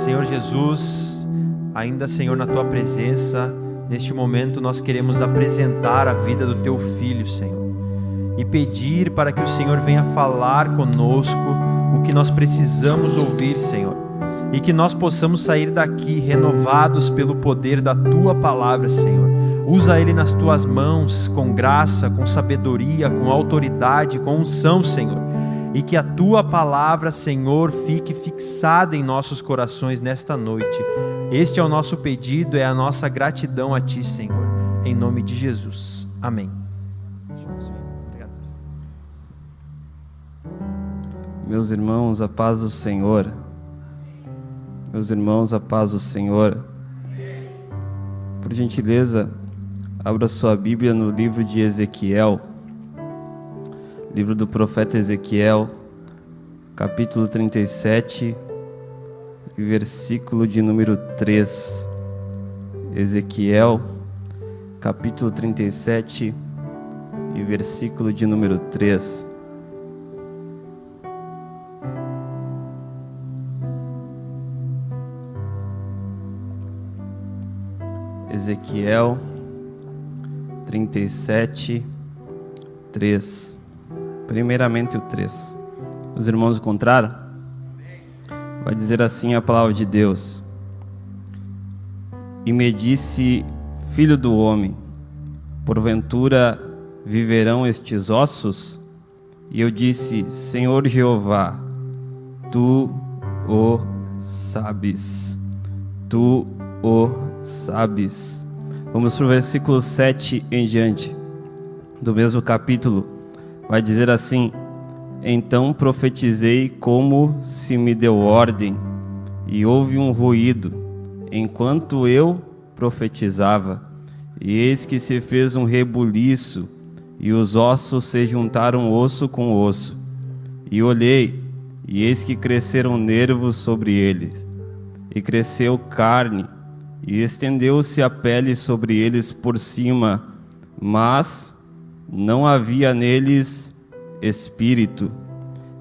Senhor Jesus, ainda, Senhor, na Tua presença, neste momento nós queremos apresentar a vida do Teu Filho, Senhor, e pedir para que o Senhor venha falar conosco o que nós precisamos ouvir, Senhor, e que nós possamos sair daqui renovados pelo poder da Tua palavra, Senhor. Usa Ele nas Tuas mãos, com graça, com sabedoria, com autoridade, com unção, Senhor, e que a Tua palavra, Senhor, fique fixada em nossos corações nesta noite. Este é o nosso pedido, é a nossa gratidão a Ti, Senhor, em nome de Jesus. Amém. Meus irmãos, a paz do Senhor. Meus irmãos, a paz do Senhor. Por gentileza, abra sua Bíblia no livro de Ezequiel, livro do profeta Ezequiel, capítulo 37, e versículo de número 3. Ezequiel, capítulo 37, e versículo de número 3. Ezequiel 37, 3. Primeiramente o 3. Os irmãos encontraram? Vai dizer assim a palavra de Deus: E me disse, filho do homem, porventura viverão estes ossos? E eu disse, Senhor Jeová, Tu o sabes. Tu o sabes. Vamos para o versículo 7 em diante do mesmo capítulo. Vai dizer assim: Então profetizei como se me deu ordem, e houve um ruído enquanto eu profetizava, e eis que se fez um rebuliço, e os ossos se juntaram osso com osso. E olhei, e eis que cresceram nervos sobre eles, e cresceu carne, e estendeu-se a pele sobre eles por cima, mas não havia neles espírito.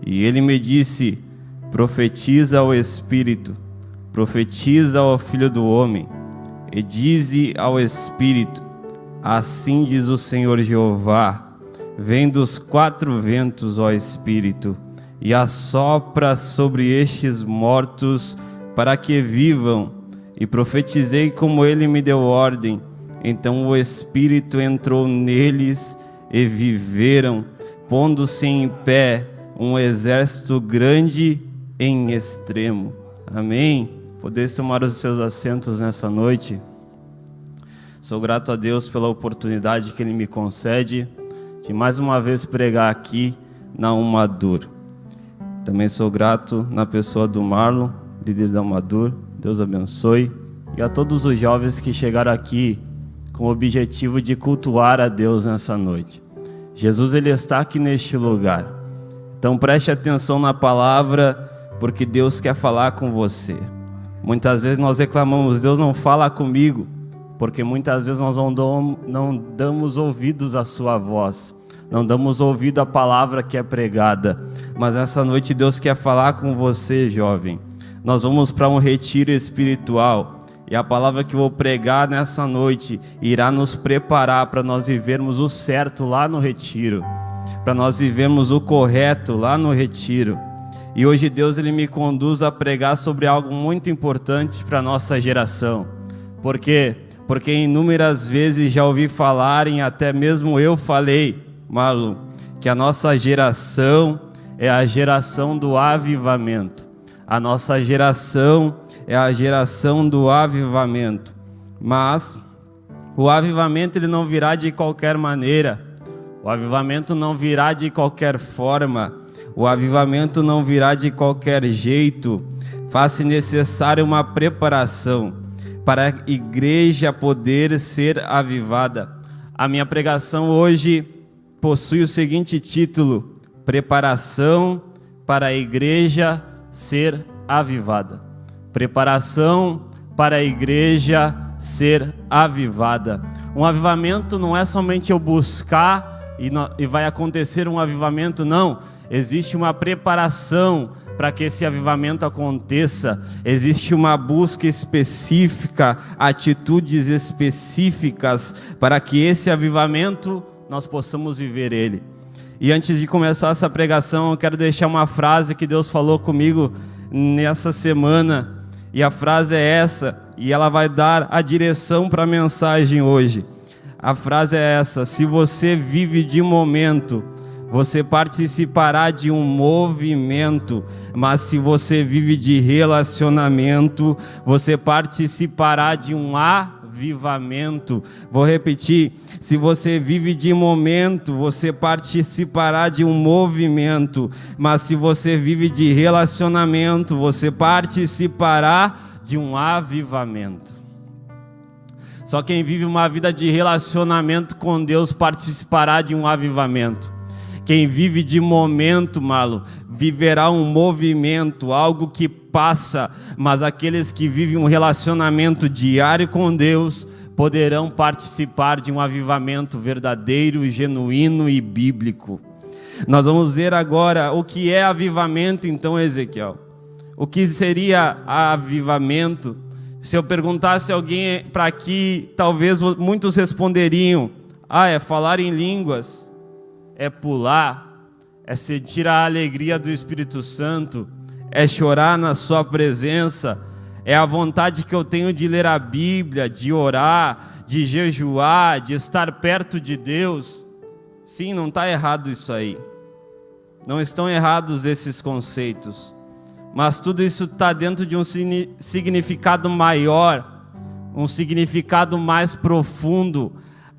E ele me disse: Profetiza ao espírito, profetiza ao filho do homem, e dize ao espírito: Assim diz o Senhor Jeová: Vem dos 4 ventos, ó espírito, e assopra sobre estes mortos para que vivam. E profetizei como ele me deu ordem. Então o Espírito entrou neles e viveram, pondo-se em pé um exército grande em extremo. Amém? Podeis tomar os seus assentos nessa noite. Sou grato a Deus pela oportunidade que Ele me concede de mais uma vez pregar aqui na Umadur. Também sou grato na pessoa do Marlon, líder da Umadur. Deus abençoe. E a todos os jovens que chegaram aqui com o objetivo de cultuar a Deus nessa noite. Jesus, Ele está aqui neste lugar. Então preste atenção na palavra, porque Deus quer falar com você. Muitas vezes nós reclamamos: Deus não fala comigo, porque muitas vezes nós não damos ouvidos à sua voz, não damos ouvido à palavra que é pregada. Mas nessa noite Deus quer falar com você, jovem. Nós vamos para um retiro espiritual, e a palavra que vou pregar nessa noite irá nos preparar para nós vivermos o certo lá no retiro, para nós vivermos o correto lá no retiro. E hoje Deus, Ele me conduz a pregar sobre algo muito importante para a nossa geração. Por quê? Porque inúmeras vezes já ouvi falarem, até mesmo eu falei, Marlon, que a nossa geração é a geração do avivamento. A nossa geração é a geração do avivamento. Mas o avivamento, ele não virá de qualquer maneira. O avivamento não virá de qualquer forma. O avivamento não virá de qualquer jeito. Faz-se necessária uma preparação para a igreja poder ser avivada. A minha pregação hoje possui o seguinte título: Preparação para a igreja ser avivada. Preparação para a igreja ser avivada. Um avivamento não é somente eu buscar e vai acontecer um avivamento, não. existe uma preparação para que esse avivamento aconteça, existe uma busca específica, atitudes específicas para que esse avivamento nós possamos viver ele. E antes de começar essa pregação, eu quero deixar uma frase que Deus falou comigo nessa semana, e a frase é essa, e ela vai dar a direção para a mensagem hoje. A frase é essa: se você vive de momento, você participará de um movimento, mas se você vive de relacionamento, você participará de um avivamento. Vou repetir: se você vive de momento, você participará de um movimento, mas se você vive de relacionamento, você participará de um avivamento. Só quem vive uma vida de relacionamento com Deus participará de um avivamento. Quem vive de momento, Marlon, viverá um movimento, algo que passa, mas aqueles que vivem um relacionamento diário com Deus poderão participar de um avivamento verdadeiro, genuíno e bíblico. Nós vamos ver agora o que é avivamento, então, Ezequiel. O que seria avivamento? Se eu perguntasse a alguém para aqui, talvez muitos responderiam: é falar em línguas, é pular, é sentir a alegria do Espírito Santo, é chorar na sua presença, é a vontade que eu tenho de ler a Bíblia, de orar, de jejuar, de estar perto de Deus. Sim, não está errado isso aí. Não estão errados esses conceitos. Mas tudo isso está dentro de um significado maior, um significado mais profundo,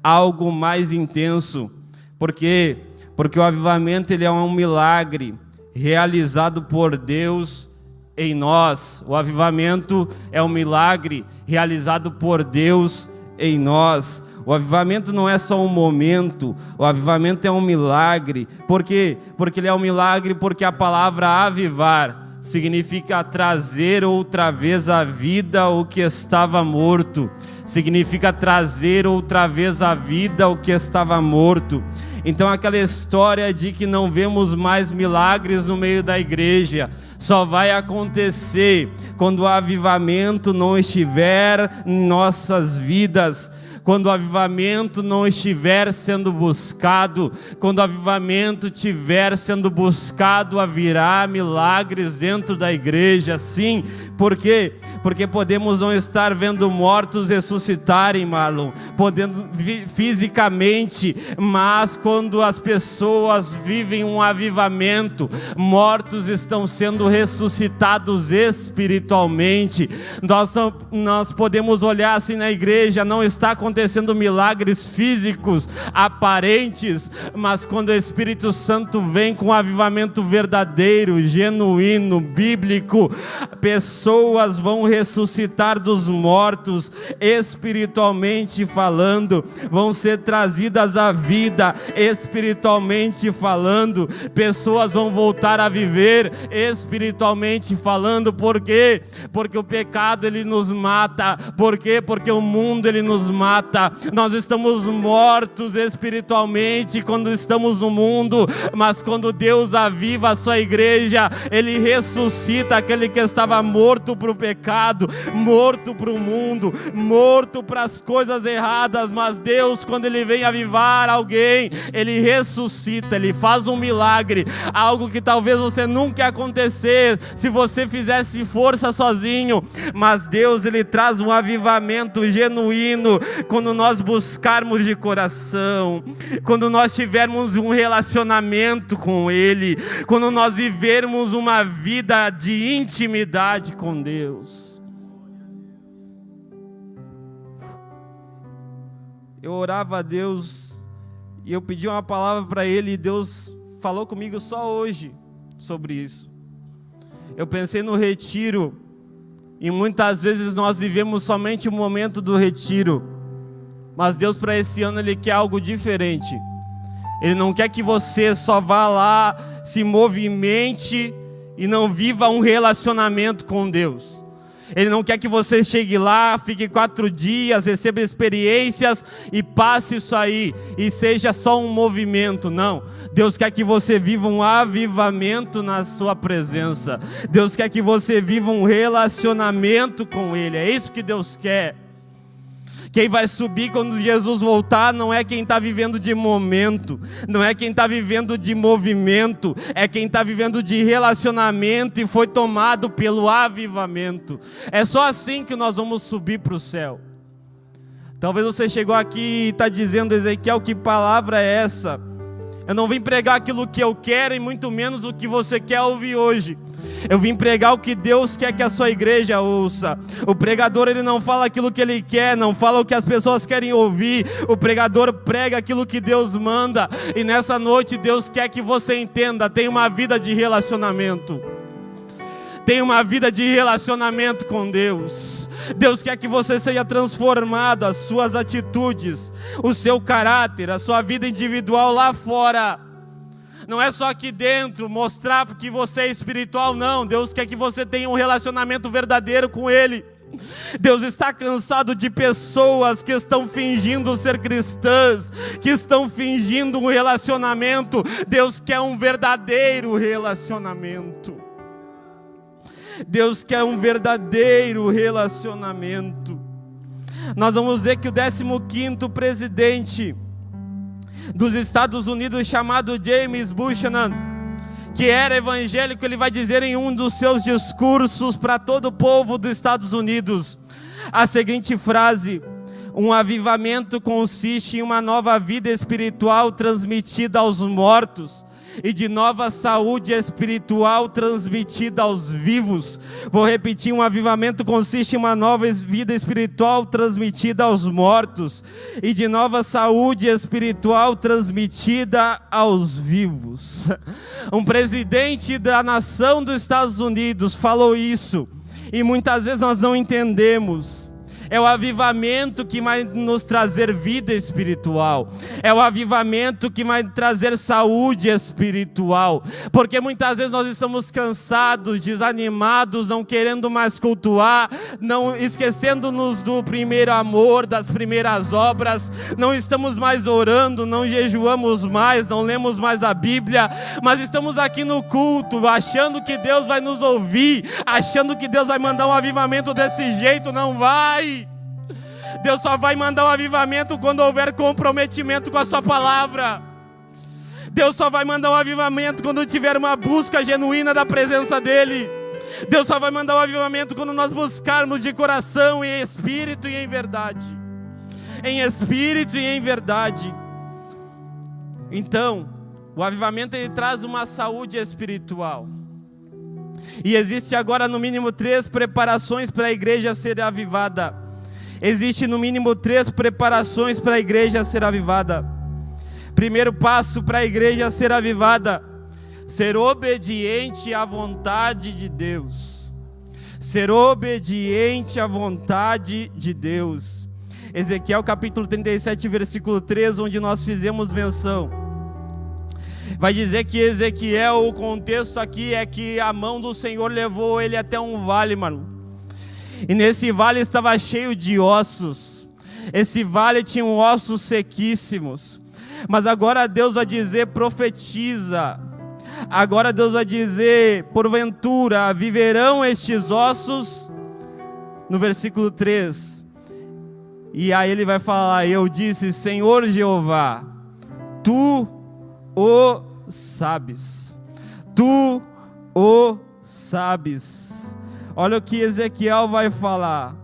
algo mais intenso. Por quê? Porque o avivamento ele é um milagre realizado por Deus em nós. O avivamento é um milagre realizado por Deus em nós. O avivamento não é só um momento, o avivamento é um milagre. Por quê? Porque ele é um milagre, porque a palavra avivar significa trazer outra vez à vida o que estava morto. Significa trazer outra vez à vida o que estava morto. Então aquela história de que não vemos mais milagres no meio da igreja só vai acontecer quando o avivamento não estiver em nossas vidas. Quando o avivamento não estiver sendo buscado, quando o avivamento estiver sendo buscado, haverá milagres dentro da igreja, sim. Por quê? Porque podemos não estar vendo mortos ressuscitarem, Marlon, podendo fisicamente, mas quando as pessoas vivem um avivamento, mortos estão sendo ressuscitados espiritualmente. Nós podemos olhar assim na igreja, não está acontecendo milagres físicos, aparentes, mas quando o Espírito Santo vem com um avivamento verdadeiro, genuíno, bíblico, pessoas vão ressuscitar dos mortos, espiritualmente falando, vão ser trazidas à vida, espiritualmente falando, pessoas vão voltar a viver, espiritualmente falando. Por quê? Porque o pecado ele nos mata. Por quê? Porque o mundo ele nos mata. Nós estamos mortos espiritualmente quando estamos no mundo, mas quando Deus aviva a sua igreja, Ele ressuscita aquele que estava morto para o pecado, morto para o mundo, morto para as coisas erradas. Mas Deus, quando Ele vem avivar alguém, Ele ressuscita, Ele faz um milagre, algo que talvez você nunca ia acontecer se você fizesse força sozinho. Mas Deus, Ele traz um avivamento genuíno quando nós buscarmos de coração, quando nós tivermos um relacionamento com Ele, quando nós vivermos uma vida de intimidade com Deus. Eu orava a Deus e eu pedi uma palavra para Ele, e Deus falou comigo só hoje sobre isso. Eu pensei no retiro, e muitas vezes nós vivemos somente o momento do retiro. Mas Deus, para esse ano, Ele quer algo diferente. Ele não quer que você só vá lá, se movimente e não viva um relacionamento com Deus. Ele não quer que você chegue lá, fique 4 dias, receba experiências e passe isso aí, e seja só um movimento. Não, Deus quer que você viva um avivamento na sua presença. Deus quer que você viva um relacionamento com Ele. É isso que Deus quer. Quem vai subir quando Jesus voltar não é quem está vivendo de momento, não é quem está vivendo de movimento, é quem está vivendo de relacionamento e foi tomado pelo avivamento. É só assim que nós vamos subir para o céu. Talvez você chegou aqui e está dizendo: Ezequiel, que palavra é essa? Eu não vim pregar aquilo que eu quero e muito menos o que você quer ouvir hoje. Eu vim pregar o que Deus quer que a sua igreja ouça. O pregador, ele não fala aquilo que ele quer, não fala o que as pessoas querem ouvir. O pregador prega aquilo que Deus manda. E nessa noite Deus quer que você entenda: tem uma vida de relacionamento. Tem uma vida de relacionamento com Deus. Deus quer que você seja transformado, as suas atitudes, o seu caráter, a sua vida individual lá fora. Não é só aqui dentro mostrar que você é espiritual, não. Deus quer que você tenha um relacionamento verdadeiro com Ele. Deus está cansado de pessoas que estão fingindo ser cristãs, que estão fingindo um relacionamento. Deus quer um verdadeiro relacionamento. Deus quer um verdadeiro relacionamento. Nós vamos ver que o 15º presidente dos Estados Unidos, chamado James Buchanan, que era evangélico, ele vai dizer em um dos seus discursos para todo o povo dos Estados Unidos a seguinte frase: um avivamento consiste em uma nova vida espiritual transmitida aos mortos e de nova saúde espiritual transmitida aos vivos. Vou repetir: um avivamento consiste em uma nova vida espiritual transmitida aos mortos e de nova saúde espiritual transmitida aos vivos. Um presidente da nação dos Estados Unidos falou isso, e muitas vezes nós não entendemos. É o avivamento que vai nos trazer vida espiritual. É o avivamento que vai trazer saúde espiritual. Porque muitas vezes nós estamos cansados, desanimados, não querendo mais cultuar, não esquecendo-nos do primeiro amor, das primeiras obras. Não estamos mais orando, não jejuamos mais, não lemos mais a Bíblia, mas estamos aqui no culto, achando que Deus vai nos ouvir, achando que Deus vai mandar um avivamento desse jeito. Não vai. Deus só vai mandar um avivamento quando houver comprometimento com a sua palavra. Deus só vai mandar um avivamento quando tiver uma busca genuína da presença dEle. Deus só vai mandar um avivamento quando nós buscarmos de coração, em espírito e em verdade. Em espírito e em verdade. Então, o avivamento, ele traz uma saúde espiritual. E existe agora no mínimo 3 preparações para a igreja ser avivada. Existe no mínimo 3 preparações para a igreja ser avivada. Primeiro passo para a igreja ser avivada: ser obediente à vontade de Deus. Ser obediente à vontade de Deus. Ezequiel capítulo 37, versículo 3, onde nós fizemos menção. Vai dizer que Ezequiel, o contexto aqui é que a mão do Senhor levou ele até um vale, mano. E nesse vale estava cheio de ossos. Esse vale tinha ossos sequíssimos. Mas agora Deus vai dizer: profetiza. Agora Deus vai dizer: porventura viverão estes ossos? No versículo 3. E aí ele vai falar: eu disse, Senhor Jeová, tu o sabes. Tu o sabes. Olha o que Ezequiel vai falar.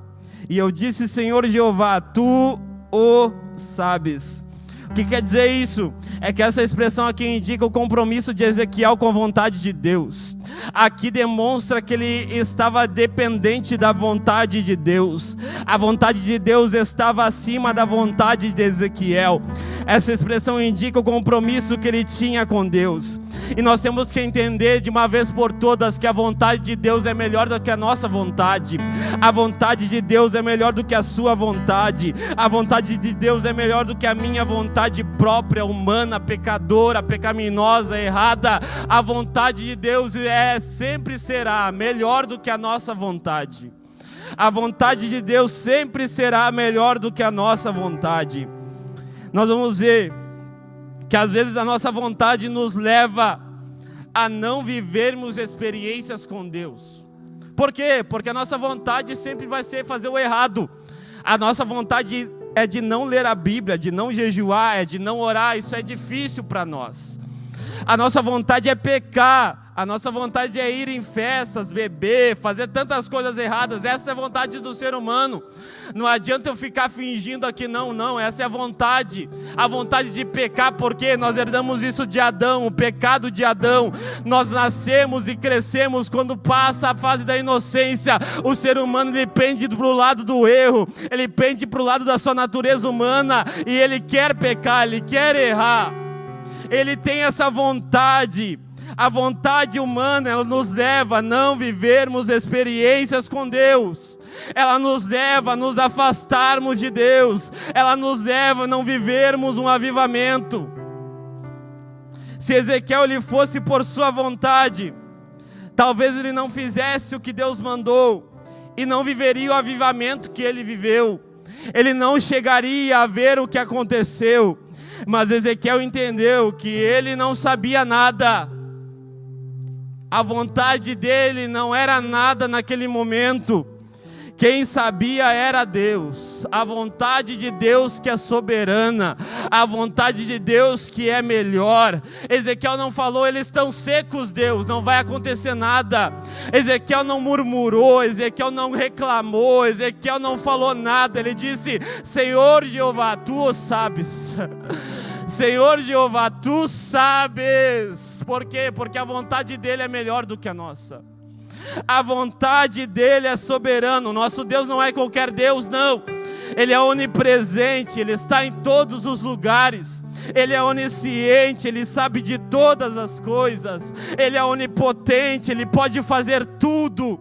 E eu disse, Senhor Jeová, tu o sabes. O que quer dizer isso? É que essa expressão aqui indica o compromisso de Ezequiel com a vontade de Deus. Aqui demonstra que ele estava dependente da vontade de Deus. A vontade de Deus estava acima da vontade de Ezequiel. Essa expressão indica o compromisso que ele tinha com Deus. E nós temos que entender de uma vez por todas que a vontade de Deus é melhor do que a nossa vontade. A vontade de Deus é melhor do que a sua vontade. A vontade de Deus é melhor do que a minha vontade própria, humana, pecadora, pecaminosa, errada. A vontade de Deus sempre será melhor do que a nossa vontade. A vontade de Deus sempre será melhor do que a nossa vontade. Nós vamos ver que às vezes a nossa vontade nos leva a não vivermos experiências com Deus. Por quê? Porque a nossa vontade sempre vai ser fazer o errado. A nossa vontade é de não ler a Bíblia, de não jejuar, é de não orar. Isso é difícil para nós. A nossa vontade é pecar. A nossa vontade é ir em festas, beber, fazer tantas coisas erradas. Essa é a vontade do ser humano. Não adianta eu ficar fingindo aqui, não. Essa é a vontade de pecar, porque nós herdamos isso de Adão, o pecado de Adão. Nós nascemos e crescemos quando passa a fase da inocência. O ser humano, ele pende para o lado do erro, ele pende para o lado da sua natureza humana, e ele quer pecar, ele quer errar. Ele tem essa vontade. A vontade humana, ela nos leva a não vivermos experiências com Deus. Ela nos leva a nos afastarmos de Deus. Ela nos leva a não vivermos um avivamento. Se Ezequiel ele fosse por sua vontade, talvez ele não fizesse o que Deus mandou e não viveria o avivamento que ele viveu. Ele não chegaria a ver o que aconteceu. Mas Ezequiel entendeu que ele não sabia nada. A vontade dele não era nada naquele momento. Quem sabia era Deus. A vontade de Deus que é soberana. A vontade de Deus que é melhor. Ezequiel não falou, eles estão secos, Deus, não vai acontecer nada. Ezequiel não murmurou, Ezequiel não reclamou, Ezequiel não falou nada. Ele disse, Senhor Jeová, Tu o sabes. Senhor Jeová, Tu sabes. Por quê? Porque a vontade dele é melhor do que a nossa. A vontade dele é soberana. O nosso Deus não é qualquer Deus, não. Ele é onipresente, Ele está em todos os lugares. Ele é onisciente, Ele sabe de todas as coisas. Ele é onipotente, Ele pode fazer tudo.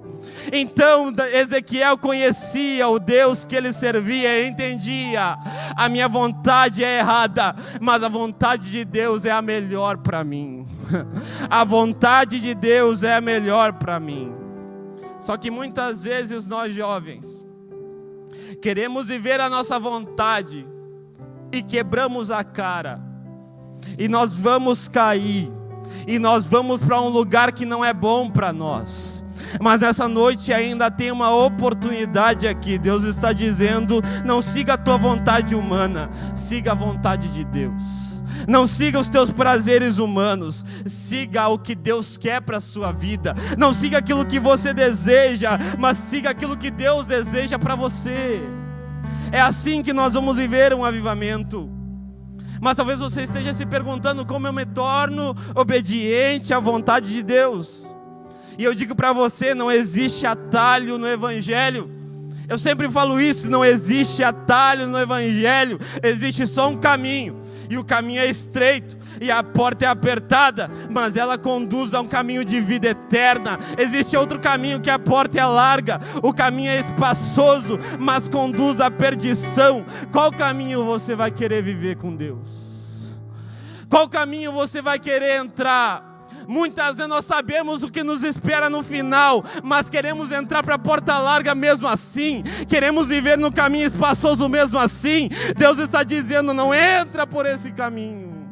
Então Ezequiel conhecia o Deus que ele servia, ele entendia, a minha vontade é errada, mas a vontade de Deus é a melhor para mim. A vontade de Deus é a melhor para mim. Só que muitas vezes nós jovens queremos viver a nossa vontade e quebramos a cara, e nós vamos cair, e nós vamos para um lugar que não é bom para nós. Mas essa noite ainda tem uma oportunidade aqui. Deus está dizendo, não siga a tua vontade humana, siga a vontade de Deus. Não siga os teus prazeres humanos, siga o que Deus quer para a sua vida. Não siga aquilo que você deseja, mas siga aquilo que Deus deseja para você. É assim que nós vamos viver um avivamento. Mas talvez você esteja se perguntando, como eu me torno obediente à vontade de Deus? E eu digo para você, não existe atalho no Evangelho. Eu sempre falo isso, não existe atalho no Evangelho. Existe só um caminho, e o caminho é estreito, e a porta é apertada, mas ela conduz a um caminho de vida eterna. Existe outro caminho, que a porta é larga, o caminho é espaçoso, mas conduz à perdição. Qual caminho você vai querer viver com Deus? Qual caminho você vai querer entrar? Muitas vezes nós sabemos o que nos espera no final, mas queremos entrar para a porta larga mesmo assim. Queremos viver no caminho espaçoso mesmo assim. Deus está dizendo, não entra por esse caminho.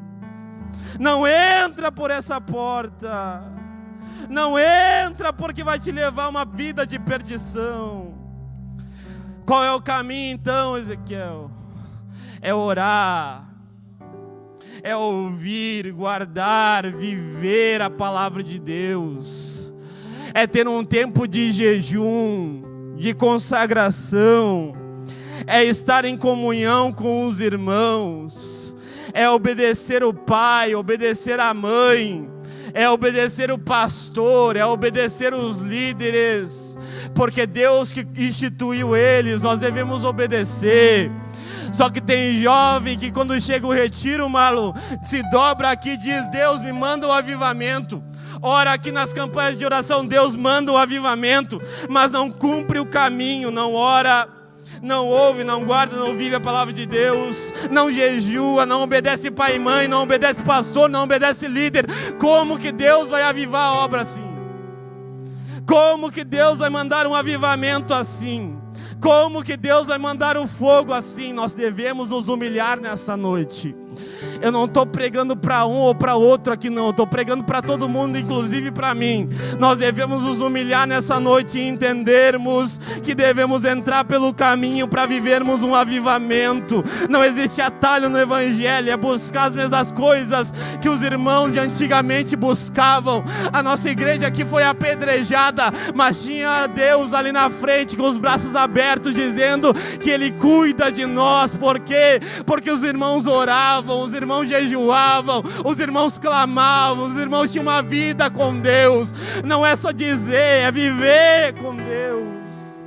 Não entra por essa porta. Não entra, porque vai te levar a uma vida de perdição. Qual é o caminho então, Ezequiel? É orar. É ouvir, guardar, viver a palavra de Deus. É ter um tempo de jejum, de consagração. É estar em comunhão com os irmãos. É obedecer o pai, obedecer a mãe. É obedecer o pastor, é obedecer os líderes. Porque Deus que instituiu eles, nós devemos obedecer. Só que tem jovem que quando chega o retiro, Marlon, se dobra aqui e diz, Deus me manda o avivamento. Ora aqui nas campanhas de oração, Deus manda o avivamento, mas não cumpre o caminho, não ora, não ouve, não guarda, não vive a palavra de Deus, não jejua, não obedece pai e mãe, não obedece pastor, não obedece líder. Como que Deus vai avivar a obra assim? Como que Deus vai mandar um avivamento assim? Como que Deus vai mandar um fogo assim? Nós devemos nos humilhar nessa noite. Eu não estou pregando para um ou para outro aqui não, estou pregando para todo mundo, inclusive para mim. Nós devemos nos humilhar nessa noite e entendermos que devemos entrar pelo caminho para vivermos um avivamento. Não existe atalho no Evangelho, é buscar as mesmas coisas que os irmãos de antigamente buscavam. A nossa igreja aqui foi apedrejada, mas tinha Deus ali na frente com os braços abertos dizendo que Ele cuida de nós. Por quê? Porque os irmãos oravam, os irmãos jejuavam, os irmãos clamavam, os irmãos tinham uma vida com Deus. Não é só dizer, é viver com Deus.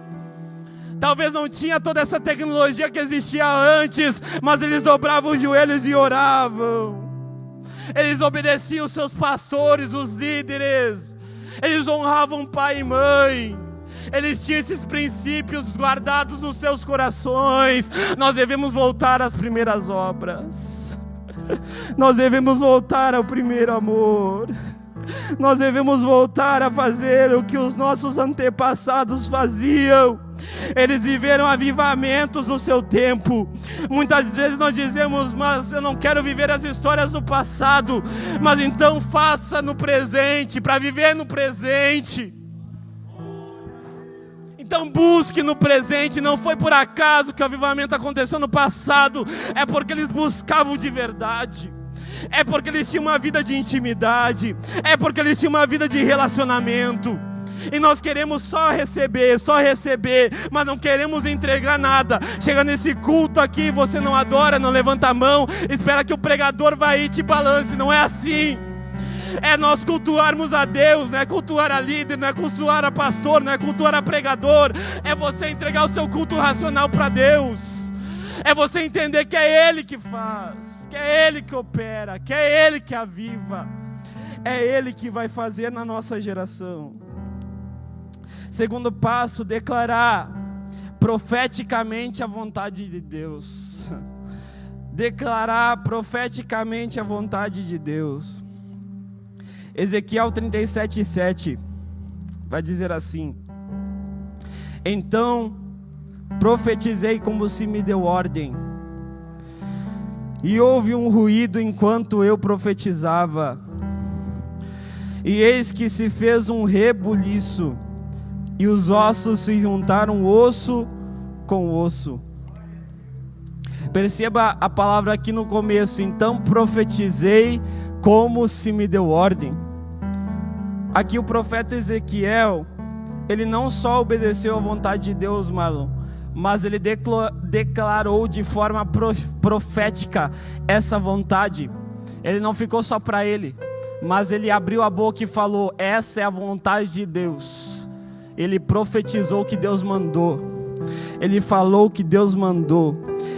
Talvez não tinha toda essa tecnologia que existia antes, mas eles dobravam os joelhos e oravam. Eles obedeciam os seus pastores, os líderes. Eles honravam pai e mãe. Eles tinham esses princípios guardados nos seus corações. Nós devemos voltar às primeiras obras. Nós devemos voltar ao primeiro amor. Nós devemos voltar a fazer o que os nossos antepassados faziam. Eles viveram avivamentos no seu tempo. Muitas vezes nós dizemos, mas eu não quero viver as histórias do passado. Mas então faça no presente, para viver no presente. Então busque no presente. Não foi por acaso que o avivamento aconteceu no passado. É porque eles buscavam de verdade. É porque eles tinham uma vida de intimidade. É porque eles tinham uma vida de relacionamento. E nós queremos só receber, mas não queremos entregar nada. Chega nesse culto aqui, você não adora, não levanta a mão, espera que o pregador vai e te balance. Não é assim. É nós cultuarmos a Deus, não é cultuar a líder, não é cultuar a pastor, não é cultuar a pregador. É você entregar o seu culto racional para Deus. É você entender que é Ele que faz, que é Ele que opera, que é Ele que aviva. É Ele que vai fazer na nossa geração. Segundo passo, declarar profeticamente a vontade de Deus. Declarar profeticamente a vontade de Deus. Ezequiel 37:7 vai dizer assim: então profetizei como se me deu ordem, e houve um ruído enquanto eu profetizava, e eis que se fez um rebuliço, e os ossos se juntaram osso com osso. Perceba a palavra aqui no começo. Então profetizei como se me deu ordem. Aqui o profeta Ezequiel, ele não só obedeceu à vontade de Deus, Marlon, mas ele declarou de forma profética essa vontade. Ele não ficou só para ele, mas ele abriu a boca e falou: essa é a vontade de Deus. Ele profetizou o que Deus mandou. Ele falou o que Deus mandou.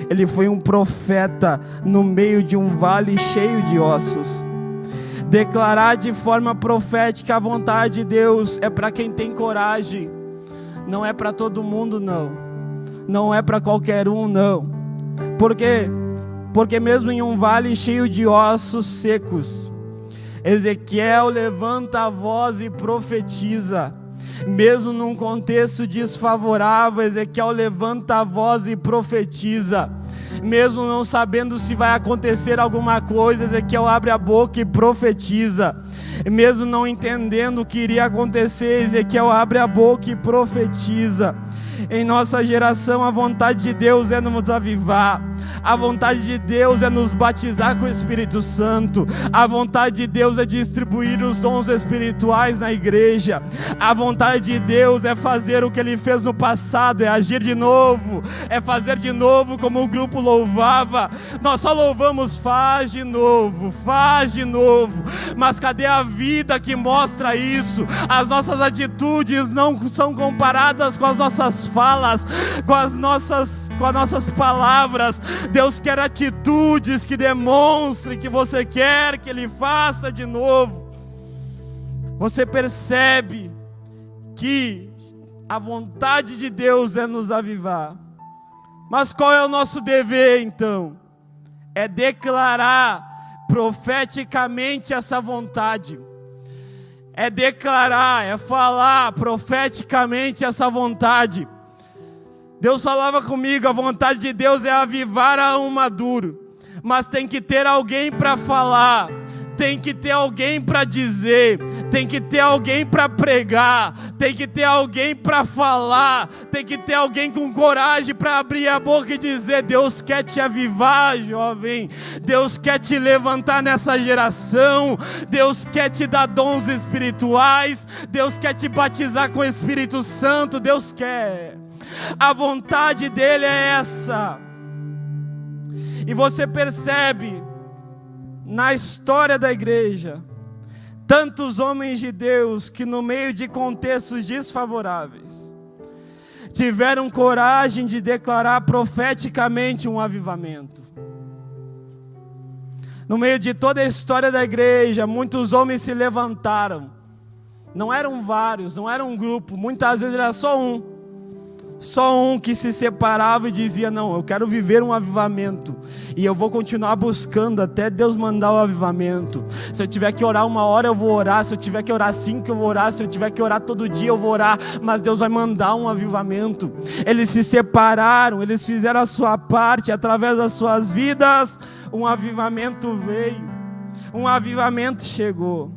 Ele foi um profeta no meio de um vale cheio de ossos. Declarar de forma profética a vontade de Deus é para quem tem coragem. Não é para todo mundo, não. Não é para qualquer um, não. Por quê? Porque mesmo em um vale cheio de ossos secos, Ezequiel levanta a voz e profetiza. Mesmo num contexto desfavorável, Ezequiel levanta a voz e profetiza. Mesmo não sabendo se vai acontecer alguma coisa, Ezequiel abre a boca e profetiza. Mesmo não entendendo o que iria acontecer, Ezequiel abre a boca e profetiza. Em nossa geração, a vontade de Deus é nos avivar. A vontade de Deus é nos batizar com o Espírito Santo. A vontade de Deus é distribuir os dons espirituais na igreja. A vontade de Deus é fazer o que Ele fez no passado, é agir de novo, é fazer de novo como o grupo louvava. Nós só louvamos, faz de novo, mas cadê a vida que mostra isso? As nossas atitudes não são comparadas com as nossas falas, com as nossas palavras. Deus quer atitudes que demonstrem que você quer que Ele faça de novo. Você percebe que a vontade de Deus é nos avivar. Mas qual é o nosso dever então? É declarar profeticamente essa vontade. é declarar, é falar profeticamente essa vontade. Deus falava comigo, a vontade de Deus é avivar um maduro, mas tem que ter alguém para falar, tem que ter alguém para dizer, tem que ter alguém para pregar, tem que ter alguém para falar, tem que ter alguém com coragem para abrir a boca e dizer: Deus quer te avivar, jovem, Deus quer te levantar nessa geração, Deus quer te dar dons espirituais, Deus quer te batizar com o Espírito Santo, Deus quer. A vontade dele é essa. E você percebe na história da igreja tantos homens de Deus que no meio de contextos desfavoráveis tiveram coragem de declarar profeticamente um avivamento. No meio de toda a história da igreja, muitos homens se levantaram. Não eram vários, não era um grupo, muitas vezes era só um que se separava e dizia: não, eu quero viver um avivamento, e eu vou continuar buscando até Deus mandar o avivamento. Se eu tiver que orar 1 hora, eu vou orar. Se eu tiver que orar 5, eu vou orar. Se eu tiver que orar todo dia, eu vou orar. Mas Deus vai mandar um avivamento. Eles se separaram, eles fizeram a sua parte. Através das suas vidas, um avivamento veio, um avivamento chegou.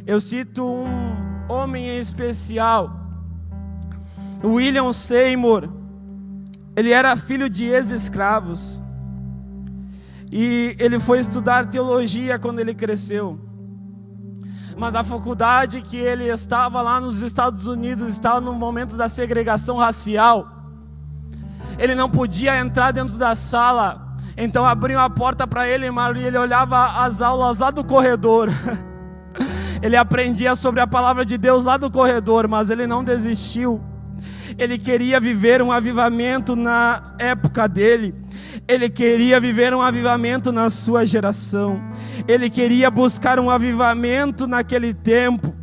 Eu cito um homem em especial, William Seymour. Ele era filho de ex-escravos e ele foi estudar teologia quando ele cresceu. Mas a faculdade que ele estava lá nos Estados Unidos estava no momento da segregação racial. Ele não podia entrar dentro da sala, então abriam a porta para ele e ele olhava as aulas lá do corredor. Ele aprendia sobre a palavra de Deus lá do corredor, mas ele não desistiu. Ele queria viver um avivamento na época dele. Ele queria viver um avivamento na sua geração. Ele queria buscar um avivamento naquele tempo.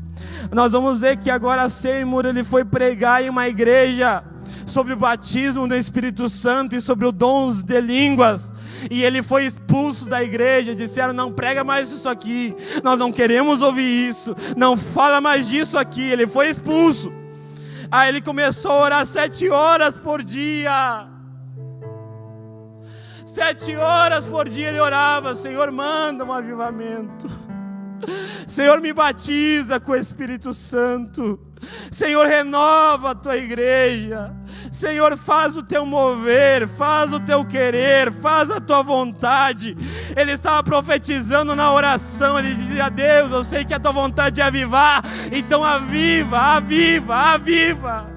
Nós vamos ver que agora Seymour, ele foi pregar em uma igreja sobre o batismo do Espírito Santo e sobre os dons de línguas. E ele foi expulso da igreja. Disseram: não prega mais isso aqui, nós não queremos ouvir isso, não fala mais disso aqui. Ele foi expulso. Aí ele começou a orar 7 horas por dia. 7 horas por dia ele orava: Senhor, manda um avivamento. Senhor, me batiza com o Espírito Santo. Senhor, renova a tua igreja. Senhor, faz o teu mover, faz o teu querer, faz a tua vontade. Ele estava profetizando na oração. Ele dizia: Deus, eu sei que a tua vontade é avivar, então aviva, aviva, aviva.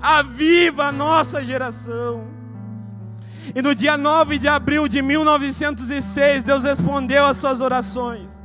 Aviva a nossa geração. E no dia 9 de abril de 1906, Deus respondeu às suas orações.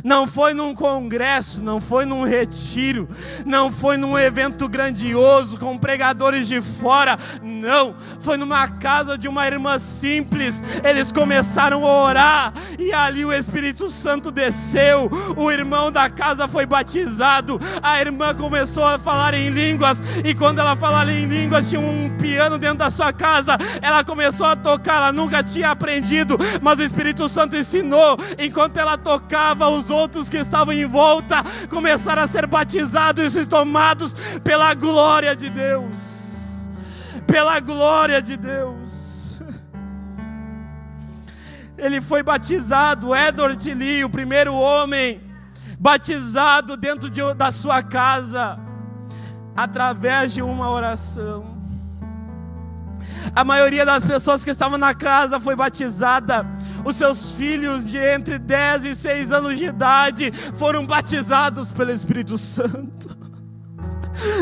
Não foi num congresso, não foi num retiro, não foi num evento grandioso com pregadores de fora, não, foi numa casa de uma irmã simples. Eles começaram a orar e ali o Espírito Santo desceu. O irmão da casa foi batizado, a irmã começou a falar em línguas, e quando ela falava em línguas, tinha um piano dentro da sua casa. Ela começou a tocar, ela nunca tinha aprendido, mas o Espírito Santo ensinou. Enquanto ela tocava, os outros que estavam em volta começaram a ser batizados e tomados pela glória de Deus. Pela glória de Deus. Ele foi batizado, Edward Lee, o primeiro homem batizado dentro da sua casa, através de uma oração. A maioria das pessoas que estavam na casa foi batizada. Os seus filhos de entre 10 e 6 anos de idade foram batizados pelo Espírito Santo.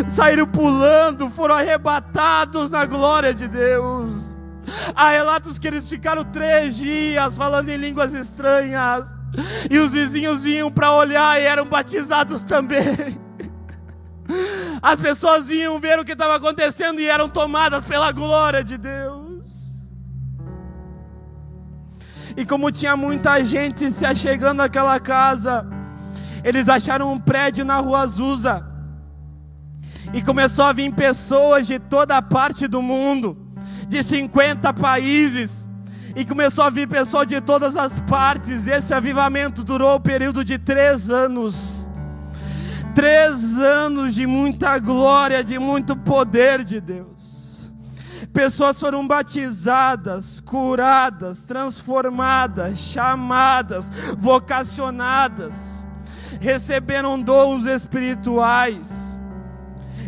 Saíram pulando, foram arrebatados na glória de Deus. Há relatos que eles ficaram 3 dias falando em línguas estranhas, e os vizinhos vinham para olhar e eram batizados também. As pessoas vinham ver o que estava acontecendo e eram tomadas pela glória de Deus. E como tinha muita gente se achegando àquela casa, eles acharam um prédio na rua Azusa. E começou a vir pessoas de toda a parte do mundo, de 50 países. E começou a vir pessoal de todas as partes. Esse avivamento durou o período de 3 anos. 3 anos de muita glória, de muito poder de Deus. Pessoas foram batizadas, curadas, transformadas, chamadas, vocacionadas. Receberam dons espirituais.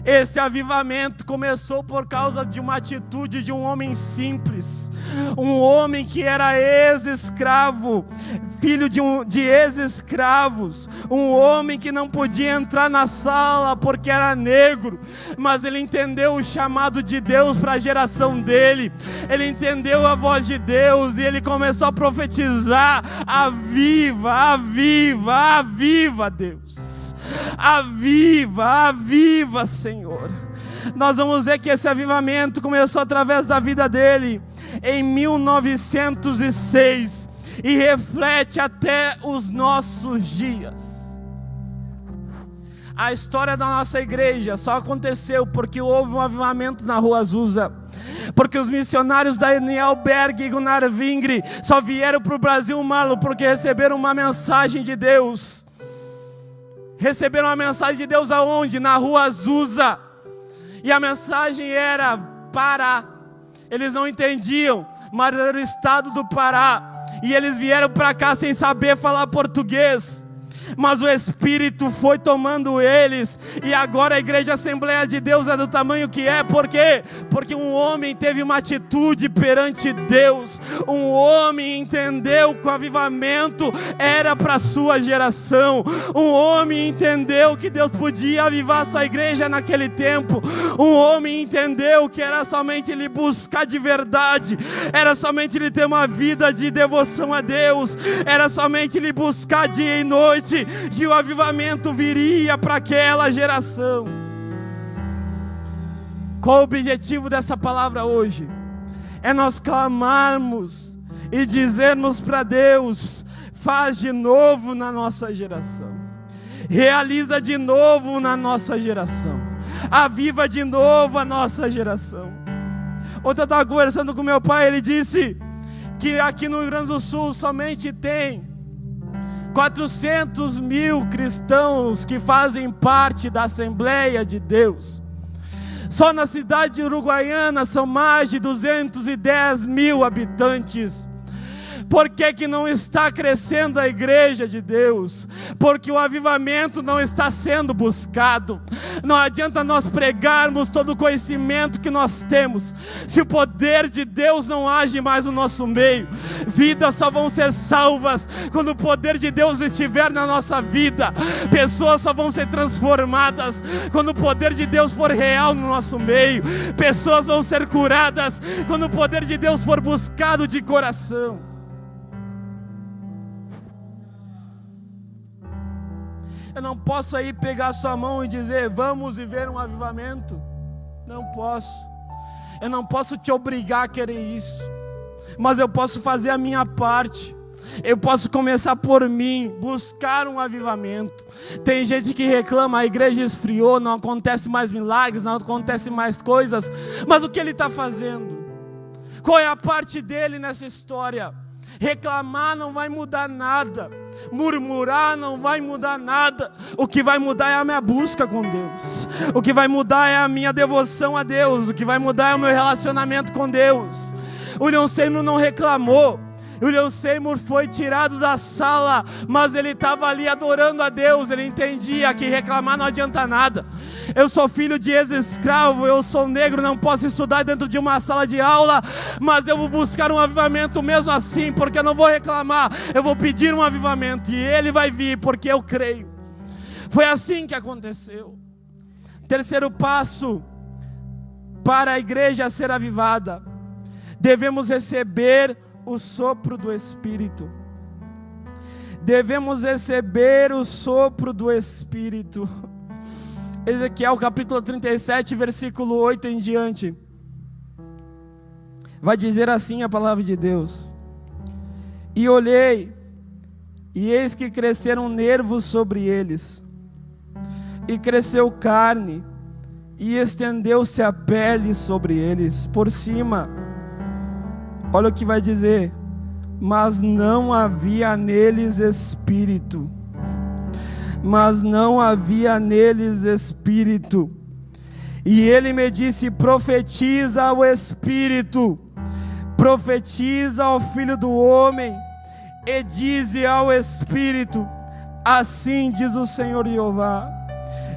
Esse avivamento começou por causa de uma atitude de um homem simples, um homem que era ex-escravo, filho de ex-escravos, um homem que não podia entrar na sala porque era negro, mas ele entendeu o chamado de Deus para a geração dele, ele entendeu a voz de Deus e ele começou a profetizar: aviva, aviva, aviva, Deus. Aviva, aviva, Senhor. Nós vamos ver que esse avivamento começou através da vida dele em 1906 e reflete até os nossos dias. A história da nossa igreja só aconteceu porque houve um avivamento na Rua Azusa, porque os missionários Daniel Berg e Gunnar Vingre só vieram para o Brasil, Marlon, porque receberam uma mensagem de Deus. Receberam a mensagem de Deus aonde? Na Rua Azusa. E a mensagem era Pará. Eles não entendiam, mas era o estado do Pará. E eles vieram para cá sem saber falar português. Mas o Espírito foi tomando eles, e agora a Igreja Assembleia de Deus é do tamanho que é. Por quê? Porque um homem teve uma atitude perante Deus, um homem entendeu que o avivamento era para a sua geração, um homem entendeu que Deus podia avivar a sua igreja naquele tempo, um homem entendeu que era somente ele buscar de verdade, era somente ele ter uma vida de devoção a Deus, era somente ele buscar dia e noite, que o avivamento viria para aquela geração. Qual o objetivo dessa palavra hoje? É nós clamarmos e dizermos para Deus: faz de novo na nossa geração, realiza de novo na nossa geração, aviva de novo a nossa geração. Ontem eu estava conversando com meu pai, ele disse que aqui no Rio Grande do Sul somente tem 400 mil cristãos que fazem parte da Assembleia de Deus. Só na cidade de Uruguaiana são mais de 210 mil habitantes. Por que não está crescendo a igreja de Deus? Porque o avivamento não está sendo buscado. Não adianta nós pregarmos todo o conhecimento que nós temos, se o poder de Deus não age mais no nosso meio. Vidas só vão ser salvas quando o poder de Deus estiver na nossa vida. Pessoas só vão ser transformadas quando o poder de Deus for real no nosso meio. Pessoas vão ser curadas quando o poder de Deus for buscado de coração. Eu não posso aí pegar sua mão e dizer: vamos viver um avivamento. Não posso. Eu não posso te obrigar a querer isso, mas eu posso fazer a minha parte. Eu posso começar por mim, buscar um avivamento. Tem gente que reclama: a igreja esfriou, não acontece mais milagres, não acontece mais coisas. Mas o que ele está fazendo? Qual é a parte dele nessa história? Reclamar não vai mudar nada, murmurar não vai mudar nada. O que vai mudar é a minha busca com Deus, o que vai mudar é a minha devoção a Deus, o que vai mudar é o meu relacionamento com Deus. O William Seymour não reclamou. O William Seymour foi tirado da sala, mas ele estava ali adorando a Deus. Ele entendia que reclamar não adianta nada. Eu sou filho de ex-escravo, eu sou negro, não posso estudar dentro de uma sala de aula, mas eu vou buscar um avivamento mesmo assim, porque eu não vou reclamar, eu vou pedir um avivamento, e ele vai vir, porque eu creio. Foi assim que aconteceu. Terceiro passo para a igreja ser avivada: devemos receber o sopro do Espírito. Devemos receber o sopro do Espírito. Ezequiel capítulo 37, versículo 8 em diante, vai dizer assim a palavra de Deus: e olhei, e eis que cresceram nervos sobre eles, e cresceu carne, e estendeu-se a pele sobre eles, por cima. Olha o que vai dizer: mas não havia neles espírito. Mas não havia neles espírito. E ele me disse: profetiza ao espírito, profetiza ao filho do homem, e dize ao espírito: assim diz o Senhor Jeová,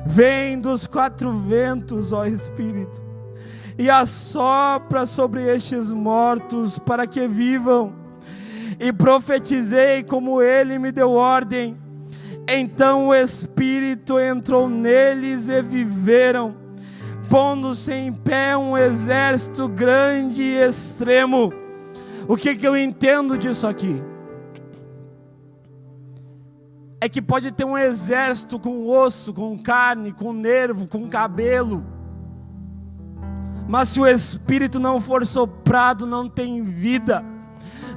vem dos 4 ventos, ó Espírito, e assopra sobre estes mortos para que vivam. E profetizei como ele me deu ordem. Então o Espírito entrou neles e viveram, pondo-se em pé um exército grande e extremo. O que eu entendo disso aqui? É que pode ter um exército com osso, com carne, com nervo, com cabelo, mas se o Espírito não for soprado, não tem vida.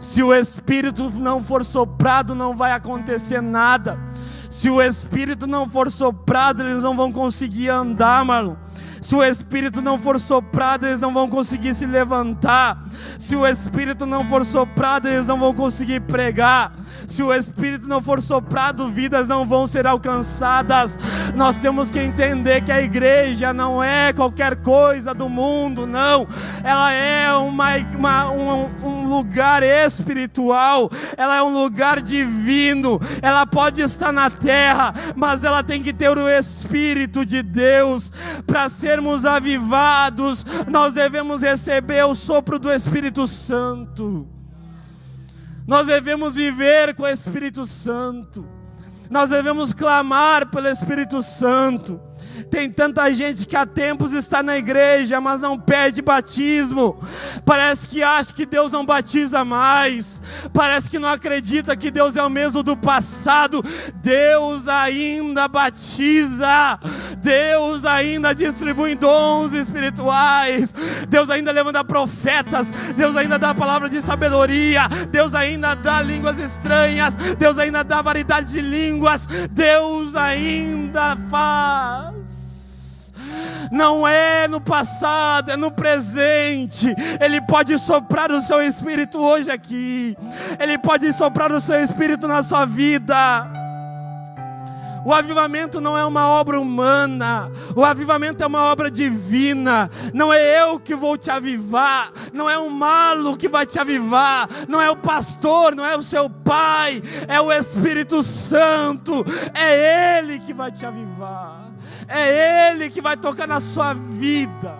Se o Espírito não for soprado, não vai acontecer nada. Se o Espírito não for soprado, eles não vão conseguir andar, Marlon. Se o Espírito não for soprado, eles não vão conseguir se levantar. Se o Espírito não for soprado, eles não vão conseguir pregar. Se o Espírito não for soprado, vidas não vão ser alcançadas. Nós temos que entender que a igreja não é qualquer coisa do mundo, não. Ela é um lugar espiritual. Ela é um lugar divino. Ela pode estar na terra, mas ela tem que ter o Espírito de Deus. Para sermos avivados, nós devemos receber o sopro do Espírito Santo. Nós devemos viver com o Espírito Santo. Nós devemos clamar pelo Espírito Santo. Tem tanta gente que há tempos está na igreja, mas não pede batismo. Parece que acha que Deus não batiza mais. Parece que não acredita que Deus é o mesmo do passado. Deus ainda batiza. Deus ainda distribui dons espirituais. Deus ainda levanta profetas. Deus ainda dá palavra de sabedoria. Deus ainda dá línguas estranhas. Deus ainda dá variedade de línguas. Deus ainda faz. Não é no passado, é no presente. Ele pode soprar o seu Espírito hoje aqui. Ele pode soprar o seu Espírito na sua vida. O avivamento não é uma obra humana. O avivamento é uma obra divina. Não é eu que vou te avivar. Não é um malo que vai te avivar. Não é o pastor, não é o seu pai. É o Espírito Santo. É Ele que vai te avivar. É Ele que vai tocar na sua vida.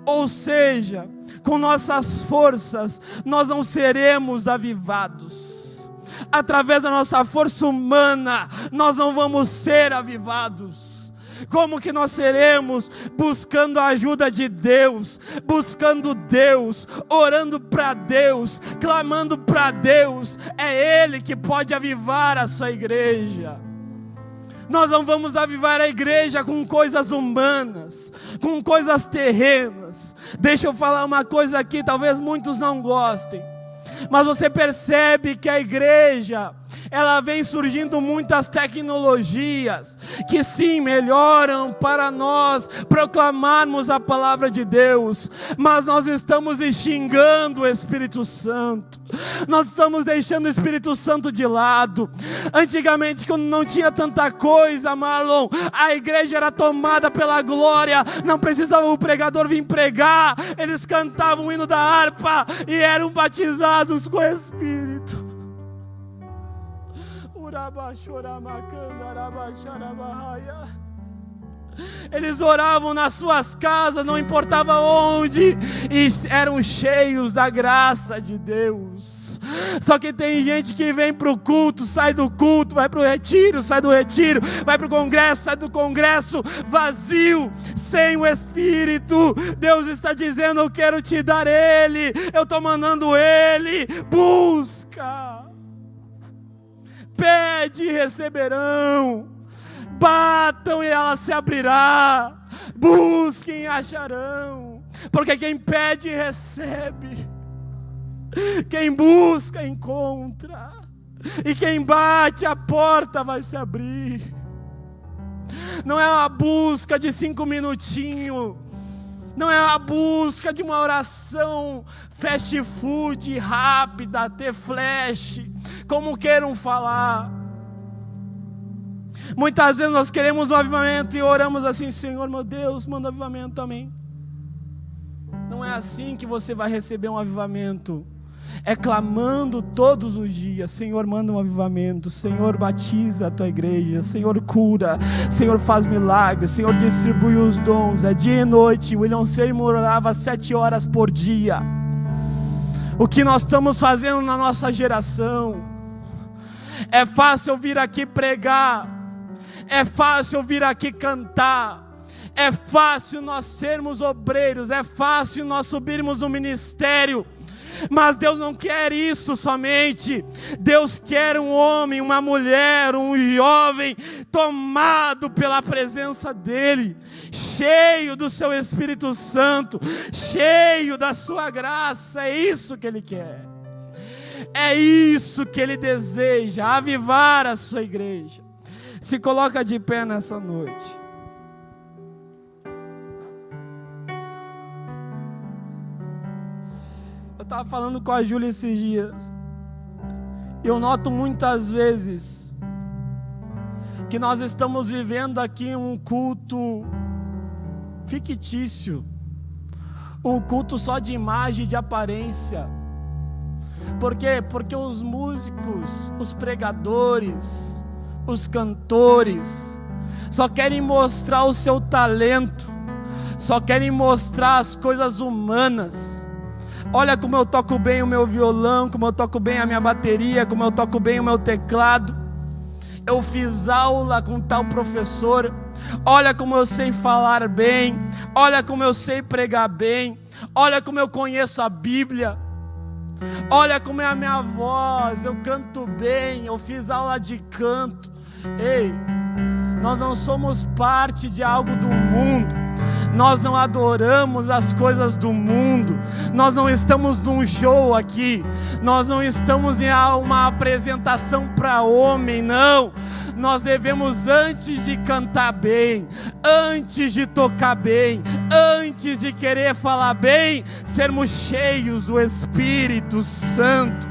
Ou seja, com nossas forças nós não seremos avivados. Através da nossa força humana nós não vamos ser avivados. Como que nós seremos? Buscando a ajuda de Deus, buscando Deus, orando para Deus, clamando para Deus. É Ele que pode avivar a sua igreja. Nós não vamos avivar a igreja com coisas humanas, com coisas terrenas. Deixa eu falar uma coisa aqui, talvez muitos não gostem, mas você percebe que a igreja, ela vem surgindo muitas tecnologias que sim melhoram para nós proclamarmos a palavra de Deus, mas nós estamos xingando o Espírito Santo. Nós estamos deixando o Espírito Santo de lado. Antigamente, quando não tinha tanta coisa, Marlon, a igreja era tomada pela glória. Não precisava o pregador vir pregar. Eles cantavam o hino da harpa e eram batizados com o Espírito. Eles oravam nas suas casas, não importava onde, e eram cheios da graça de Deus. Só que tem gente que vem para o culto, sai do culto, vai para o retiro, sai do retiro, vai para o congresso, sai do congresso, vazio, sem o Espírito. Deus está dizendo: eu quero te dar Ele, eu estou mandando Ele. Busca, pede e receberão. Batam e ela se abrirá. Busquem e acharão. Porque quem pede recebe. Quem busca encontra. E quem bate a porta vai se abrir. Não é uma busca de 5 minutinhos. Não é a busca de uma oração fast food, rápida, ter flash, como queiram falar. Muitas vezes nós queremos um avivamento e oramos assim: Senhor meu Deus, manda avivamento também. Não é assim que você vai receber um avivamento. É clamando todos os dias: Senhor, manda um avivamento. Senhor, batiza a tua igreja. Senhor, cura. Senhor, faz milagres. Senhor, distribui os dons. É dia e noite. William Seymour orava 7 horas por dia. O que nós estamos fazendo na nossa geração? É fácil vir aqui pregar, é fácil vir aqui cantar, é fácil nós sermos obreiros, é fácil nós subirmos no ministério. Mas Deus não quer isso somente. Deus quer um homem, uma mulher, um jovem tomado pela presença dEle, cheio do seu Espírito Santo, cheio da sua graça. É isso que Ele quer. É isso que Ele deseja, avivar a sua igreja. Se coloca de pé nessa noite. Eu estava falando com a Júlia esses dias. Eu noto muitas vezes que nós estamos vivendo aqui um culto fictício, um culto só de imagem e de aparência. Por quê? Porque os músicos, os pregadores, os cantores só querem mostrar o seu talento, só querem mostrar as coisas humanas. Olha como eu toco bem o meu violão, como eu toco bem a minha bateria, como eu toco bem o meu teclado. Eu fiz aula com tal professor. Olha como eu sei falar bem. Olha como eu sei pregar bem. Olha como eu conheço a Bíblia. Olha como é a minha voz. Eu canto bem. Eu fiz aula de canto. Ei, nós não somos parte de algo do mundo. Nós não adoramos as coisas do mundo. Nós não estamos num show aqui. Nós não estamos em uma apresentação para homem, não. Nós devemos, antes de cantar bem, antes de tocar bem, antes de querer falar bem, sermos cheios do Espírito Santo.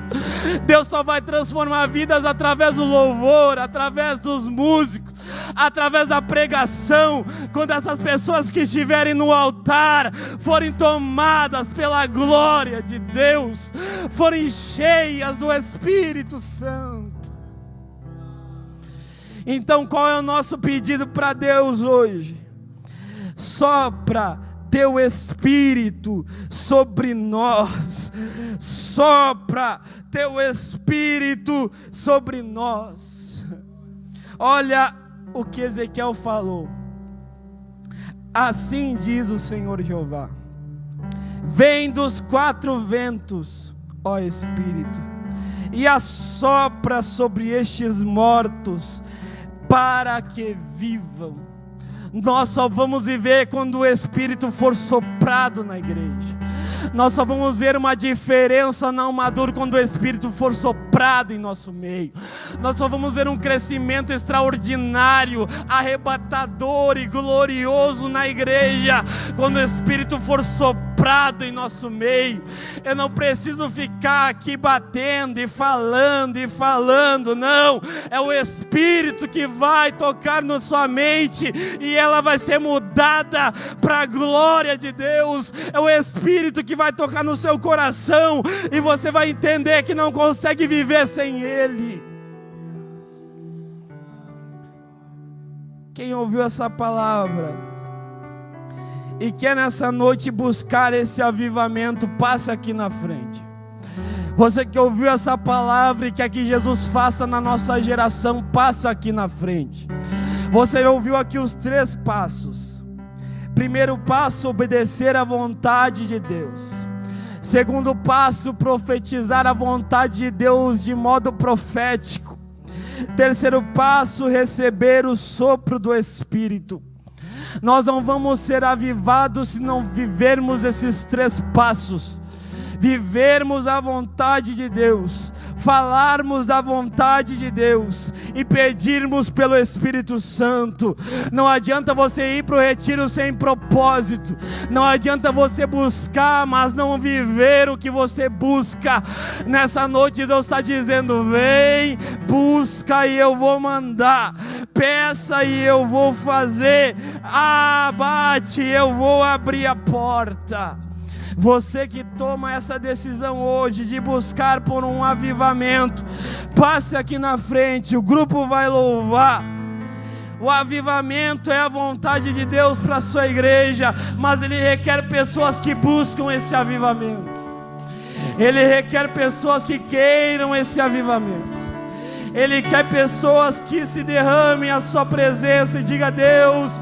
Deus só vai transformar vidas através do louvor, através dos músicos, através da pregação, quando essas pessoas que estiverem no altar forem tomadas pela glória de Deus, forem cheias do Espírito Santo. Então, qual é o nosso pedido para Deus hoje? Sopra teu Espírito sobre nós. Sopra teu Espírito sobre nós. Olha o que Ezequiel falou. Assim diz o Senhor Jeová: vem dos 4 ventos, ó Espírito, e assopra sobre estes mortos, para que vivam. Nós só vamos viver quando o Espírito for soprado na igreja. Nós só vamos ver uma diferença não madura quando o Espírito for soprado em nosso meio. Nós só vamos ver um crescimento extraordinário, arrebatador e glorioso na igreja quando o Espírito for soprado em nosso meio. Eu não preciso ficar aqui batendo e falando, não. É o Espírito que vai tocar na sua mente e ela vai ser mudada para a glória de Deus. É o Espírito que vai tocar no seu coração e você vai entender que não consegue viver sem Ele. Quem ouviu essa palavra e quer nessa noite buscar esse avivamento, passa aqui na frente. Você que ouviu essa palavra e quer que Jesus faça na nossa geração, passa aqui na frente. Você ouviu aqui os 3 passos. Primeiro passo, obedecer à vontade de Deus. Segundo passo, profetizar a vontade de Deus de modo profético. Terceiro passo, receber o sopro do Espírito. Nós não vamos ser avivados se não vivermos esses 3 passos. Vivermos a vontade de Deus, falarmos da vontade de Deus e pedirmos pelo Espírito Santo. Não adianta você ir para o retiro sem propósito. Não adianta você buscar, mas não viver o que você busca. Nessa noite Deus está dizendo: vem, busca e eu vou mandar. Peça e eu vou fazer. Bate e eu vou abrir a porta. Você que toma essa decisão hoje de buscar por um avivamento, passe aqui na frente, o grupo vai louvar. O avivamento é a vontade de Deus para a sua igreja, mas ele requer pessoas que buscam esse avivamento. Ele requer pessoas que queiram esse avivamento. Ele quer pessoas que se derramem a sua presença e diga: Deus,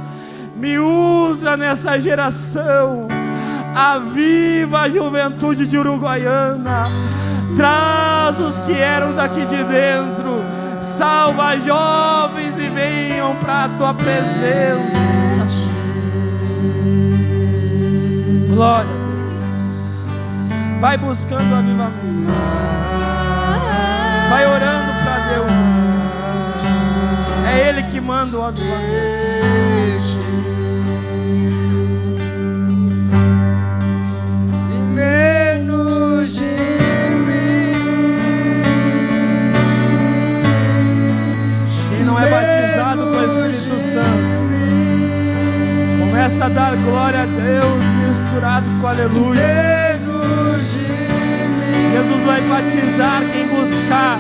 me usa nessa geração. Aviva a juventude de Uruguaiana. Traz os que eram daqui de dentro. Salva jovens e venham para a tua presença. Glória a Deus. Vai buscando o avivamento. Vai orando para Deus. É Ele que manda o avivamento. Menos de mim. Quem não é batizado com o Espírito Santo, começa a dar glória a Deus misturado com aleluia. Jesus vai batizar quem buscar.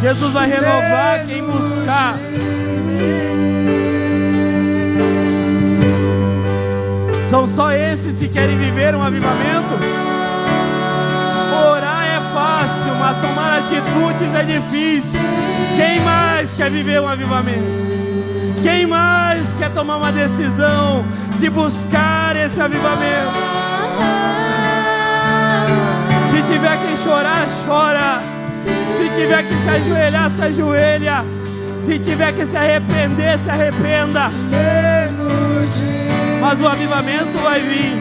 Jesus vai renovar quem buscar. São só esses que querem viver um avivamento? Orar é fácil, mas tomar atitudes é difícil. Quem mais quer viver um avivamento? Quem mais quer tomar uma decisão de buscar esse avivamento? Se tiver que chorar, chora. Se tiver que se ajoelhar, se ajoelha. Se tiver que se arrepender, se arrependa. Mas o avivamento vai vir.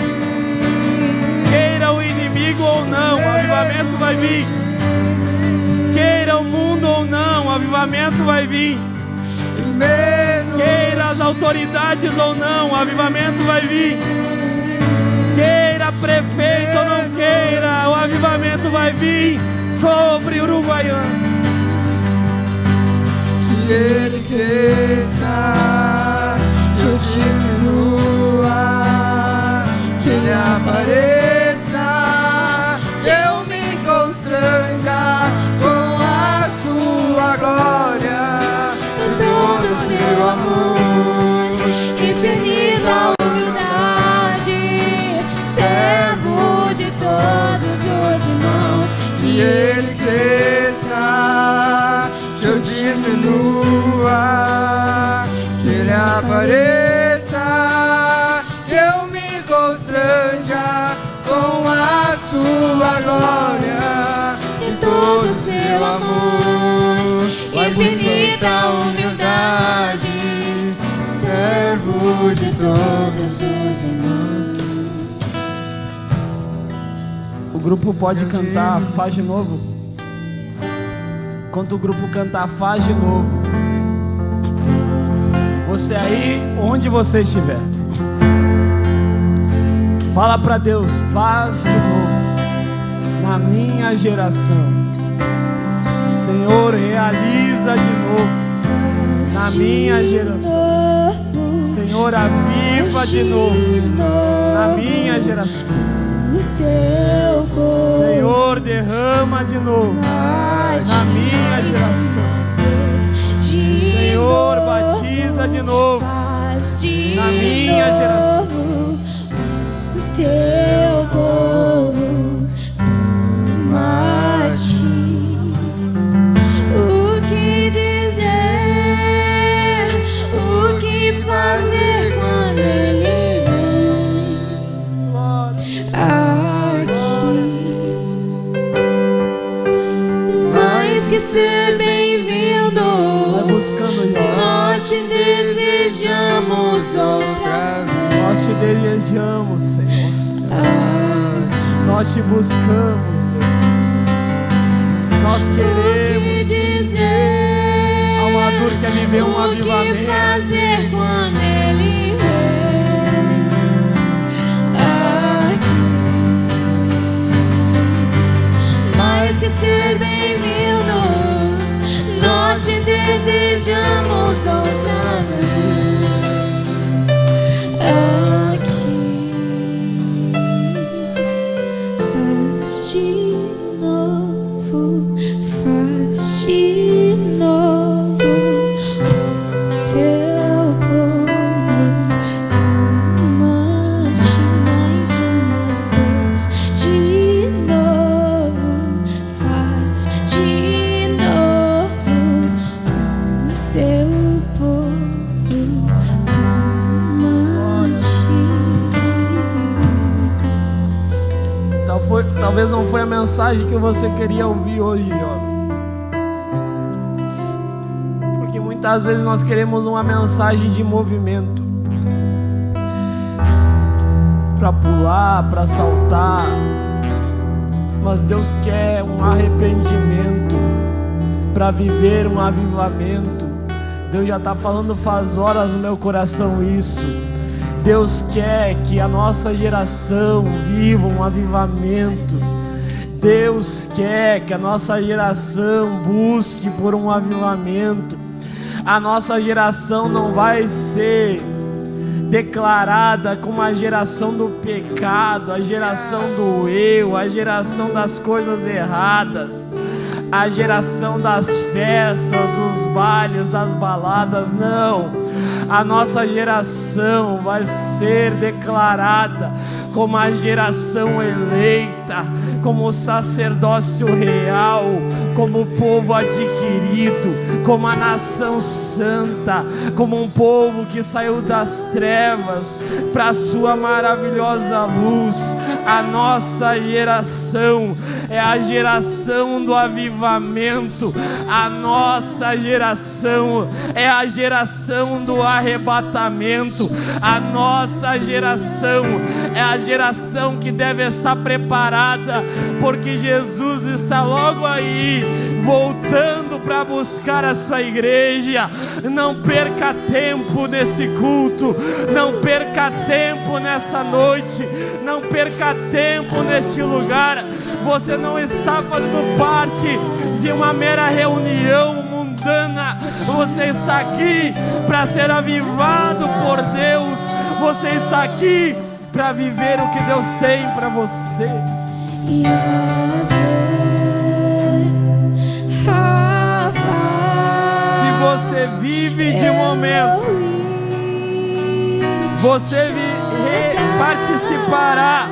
Queira o inimigo ou não, o avivamento vai vir. Queira o mundo ou não, o avivamento vai vir. Queira as autoridades ou não, o avivamento vai vir. Queira prefeito ou não queira, o avivamento vai vir sobre Uruguaiana. Que ele cresça, que eu diminua, que ele apareça, que eu me constranja com a sua glória, por todo o seu amor, infinita humildade, servo de todos os irmãos. Que ele cresça, que eu diminua, que ele apareça, que eu me constranja com a sua glória e todo o seu amor, infinita humildade, servo de todos os irmãos. O grupo pode cantar Faz de Novo. Enquanto o grupo cantar Faz de Novo, você aí, onde você estiver, fala para Deus: faz de novo na minha geração. Senhor, realiza de novo na minha geração. Senhor, aviva de novo na minha geração. Senhor, derrama de novo na minha geração. Senhor, batiza de novo na minha geração. O teu povo mate. O que dizer, o que fazer quando ele vem aqui? Mais que ser bem-vindo, nós te desejamos outra vez. Nós te desejamos, Senhor. Nós te buscamos, Deus. nós queremos dizer, Almadura quer viver um o que avivamento. fazer quando Ele vem aqui. Mais que ser bem-vindo, nós te desejamos outra vez aqui. Faz de novo, faz de novo teu povo. Ama-te mais uma vez. De novo, faz de novo teu povo. Ama-te. Talvez não foi a mensagem que você queria ouvir hoje, jovem. Porque muitas vezes nós queremos uma mensagem de movimento, para pular, para saltar. Mas Deus quer um arrependimento, para viver um avivamento. Deus já está falando faz horas no meu coração isso. Deus quer que a nossa geração viva um avivamento. Deus quer que a nossa geração busque por um avivamento. A nossa geração não vai ser declarada como a geração do pecado, a geração do eu, a geração das coisas erradas, a geração das festas, dos bailes, das baladas. Não. A nossa geração vai ser declarada como a geração eleita, como o sacerdócio real, como o povo adquirido, como a nação santa, como um povo que saiu das trevas para a sua maravilhosa luz. A nossa geração é a geração do avivamento. A nossa geração é a geração do arrebatamento. A nossa geração é a geração que deve estar preparada, porque Jesus está logo aí, voltando para buscar a sua igreja. Não perca tempo nesse culto, não perca tempo nessa noite, não perca tempo neste lugar. Você não está fazendo parte de uma mera reunião mundana. Você está aqui para ser avivado por Deus. Você está aqui para viver o que Deus tem para você. Se você vive de momento, você participará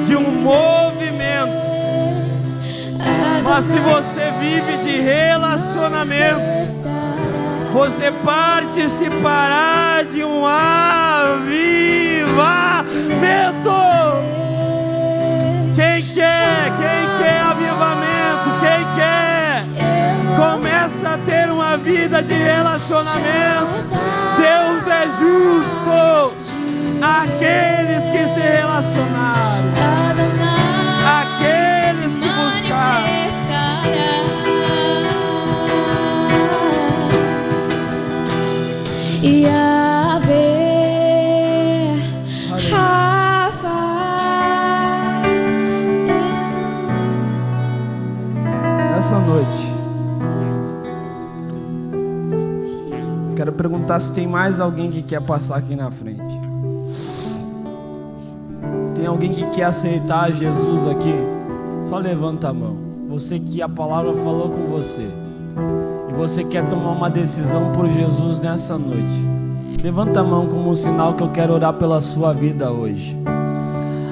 de um movimento. Mas se você vive de relacionamento, você participará de um avivamento. Quem quer avivamento? Quem quer? Começa a ter uma vida de relacionamento. Deus é justo. Aqueles que se relacionaram, aqueles que buscaram. E haver nessa noite, quero perguntar se tem mais alguém que quer passar aqui na frente. Tem alguém que quer aceitar Jesus aqui? Só levanta a mão. Você que a palavra falou com você e você quer tomar uma decisão por Jesus nessa noite, levanta a mão como um sinal que eu quero orar pela sua vida hoje.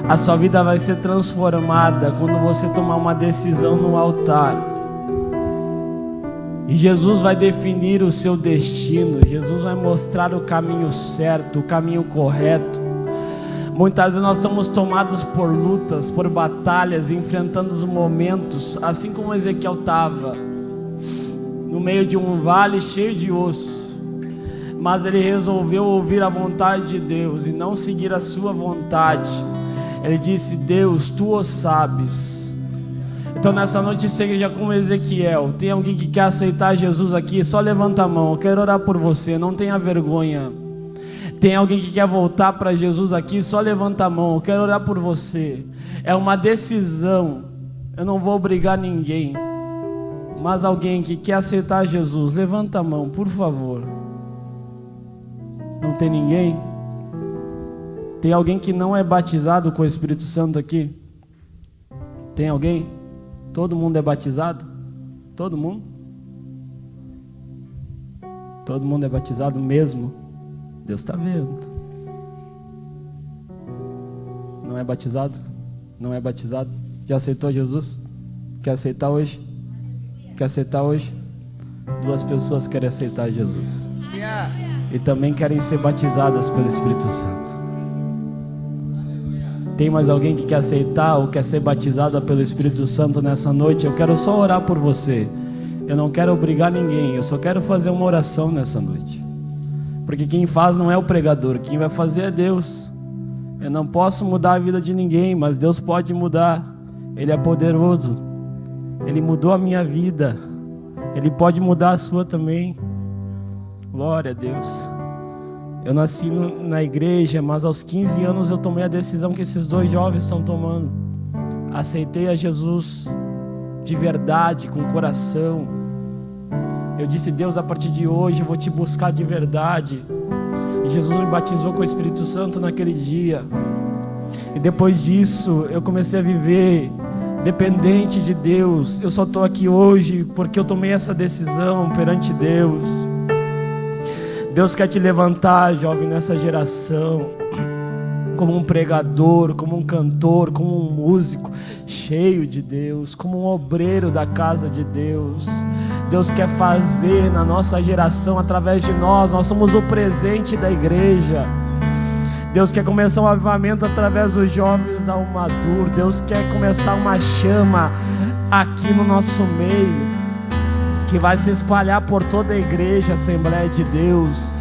A sua vida vai ser transformada quando você tomar uma decisão no altar. E Jesus vai definir o seu destino. Jesus vai mostrar o caminho certo, o caminho correto. Muitas vezes nós estamos tomados por lutas, por batalhas, enfrentando os momentos, assim como Ezequiel estava, no meio de um vale cheio de osso. Mas ele resolveu ouvir a vontade de Deus e não seguir a sua vontade. Ele disse: Deus, tu o sabes. Então nessa noite seja como Ezequiel. Tem alguém que quer aceitar Jesus aqui? Só levanta a mão, eu quero orar por você, não tenha vergonha. Tem alguém que quer voltar para Jesus aqui? Só levanta a mão, eu quero orar por você. É uma decisão, eu não vou obrigar ninguém. Mas alguém que quer aceitar Jesus, levanta a mão, por favor. Não tem ninguém? Tem alguém que não é batizado com o Espírito Santo aqui? Tem alguém? Todo mundo é batizado? Todo mundo? Todo mundo é batizado mesmo? Deus está vendo. Não é batizado? Não é batizado? Já aceitou Jesus? Quer aceitar hoje? Quer aceitar hoje? 2 pessoas querem aceitar Jesus. E também querem ser batizadas pelo Espírito Santo. Tem mais alguém que quer aceitar ou quer ser batizada pelo Espírito Santo nessa noite? Eu quero só orar por você. Eu não quero obrigar ninguém, eu só quero fazer uma oração nessa noite. Porque quem faz não é o pregador, quem vai fazer é Deus. Eu não posso mudar a vida de ninguém, mas Deus pode mudar. Ele é poderoso. Ele mudou a minha vida. Ele pode mudar a sua também. Glória a Deus. Eu nasci na igreja, mas aos 15 anos eu tomei a decisão que esses 2 jovens estão tomando. Aceitei a Jesus de verdade, com coração. Eu disse: Deus, a partir de hoje eu vou te buscar de verdade. E Jesus me batizou com o Espírito Santo naquele dia. E depois disso eu comecei a viver dependente de Deus. Eu só estou aqui hoje porque eu tomei essa decisão perante Deus. Deus quer te levantar, jovem, nessa geração, como um pregador, como um cantor, como um músico cheio de Deus, como um obreiro da casa de Deus. Deus quer fazer na nossa geração através de nós. Nós somos o presente da igreja. Deus quer começar um avivamento através dos jovens da Umadur. Deus quer começar uma chama aqui no nosso meio, que vai se espalhar por toda a igreja, Assembleia de Deus,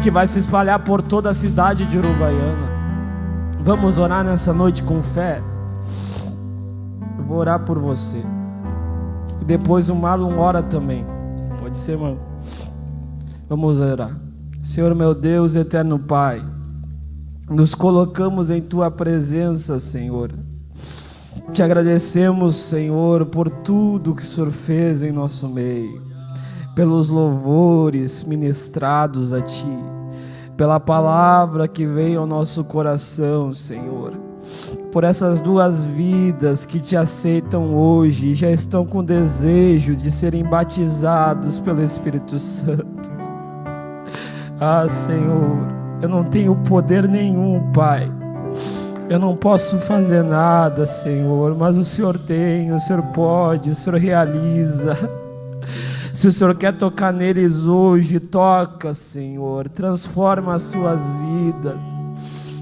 que vai se espalhar por toda a cidade de Uruguaiana. Vamos orar nessa noite com fé? Eu vou orar por você. E depois o Marlon ora também. Pode ser, mano? Vamos orar. Senhor meu Deus, eterno Pai, nos colocamos em Tua presença, Senhor. Te agradecemos, Senhor, por tudo que o Senhor fez em nosso meio, pelos louvores ministrados a Ti, pela palavra que veio ao nosso coração, Senhor, por essas 2 vidas que Te aceitam hoje e já estão com desejo de serem batizados pelo Espírito Santo. Ah, Senhor, eu não tenho poder nenhum, Pai. Eu não posso fazer nada, Senhor, mas o Senhor tem, o Senhor pode, o Senhor realiza. Se o Senhor quer tocar neles hoje, toca, Senhor, transforma as suas vidas,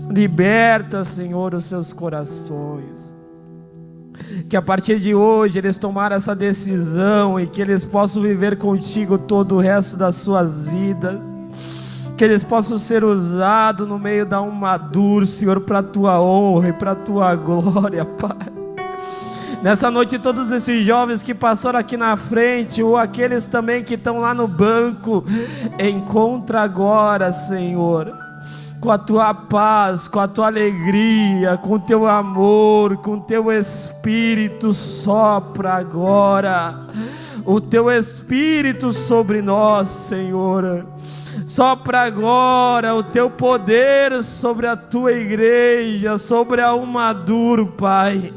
liberta, Senhor, os seus corações. Que a partir de hoje eles tomaram essa decisão e que eles possam viver contigo todo o resto das suas vidas. Que eles possam ser usados no meio da Umadur, Senhor, para a Tua honra e para a Tua glória, Pai. Nessa noite, todos esses jovens que passaram aqui na frente, ou aqueles também que estão lá no banco, encontra agora, Senhor, com a Tua paz, com a Tua alegria, com o Teu amor, com o Teu Espírito. Sopra agora o Teu Espírito sobre nós, Senhor. Sopra agora o Teu poder sobre a Tua igreja, sobre a Umadur, Pai.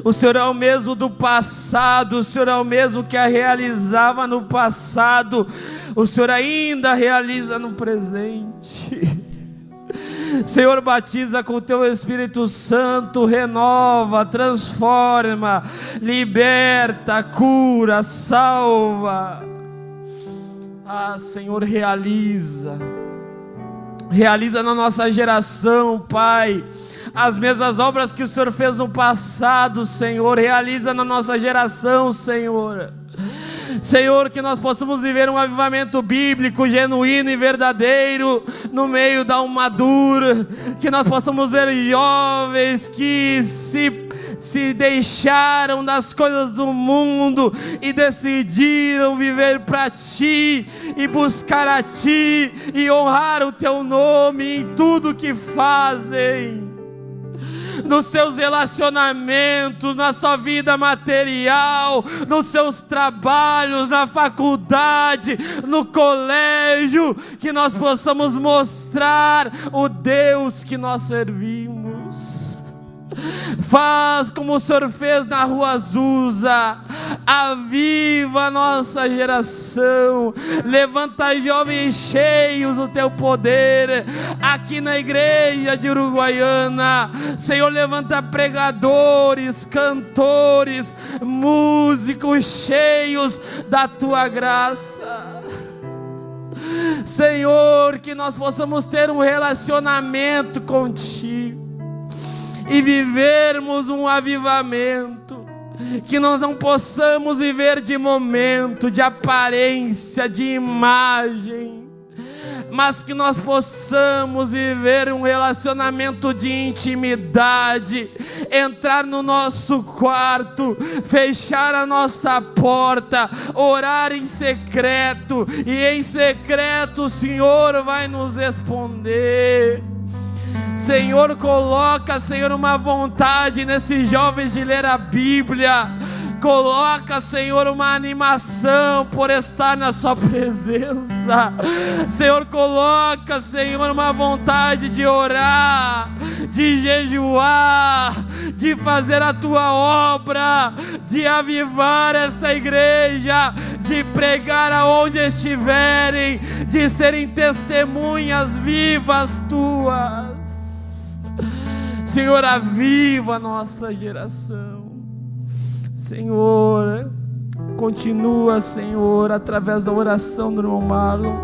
O Senhor é o mesmo do passado, o Senhor é o mesmo que a realizava no passado, o Senhor ainda realiza no presente. Senhor, batiza com o Teu Espírito Santo, renova, transforma, liberta, cura, salva. Ah, Senhor, realiza na nossa geração, Pai, as mesmas obras que o Senhor fez no passado, Senhor, realiza na nossa geração, Senhor. Senhor, que nós possamos viver um avivamento bíblico, genuíno e verdadeiro no meio da Umadur, que nós possamos ver jovens que se se deixaram das coisas do mundo e decidiram viver para Ti e buscar a Ti e honrar o Teu nome em tudo que fazem, nos seus relacionamentos, na sua vida material, nos seus trabalhos, na faculdade, no colégio, que nós possamos mostrar o Deus que nós servimos. Faz como o Senhor fez na Rua Azusa, aviva a nossa geração, levanta jovens cheios do Teu poder, aqui na igreja de Uruguaiana. Senhor, levanta pregadores, cantores, músicos cheios da Tua graça. Senhor, que nós possamos ter um relacionamento contigo e vivermos um avivamento, que nós não possamos viver de momento, de aparência, de imagem, mas que nós possamos viver um relacionamento de intimidade, entrar no nosso quarto, fechar a nossa porta, orar em secreto, e em secreto o Senhor vai nos responder. Senhor, coloca, Senhor, uma vontade nesses jovens de ler a Bíblia. Coloca, Senhor, uma animação por estar na Sua presença. Senhor, coloca, Senhor, uma vontade de orar, de jejuar, de fazer a Tua obra, de avivar essa igreja, de pregar aonde estiverem, de serem testemunhas vivas Tuas. Senhor, aviva a nossa geração. Senhor, continua, Senhor, através da oração do irmão Marlon,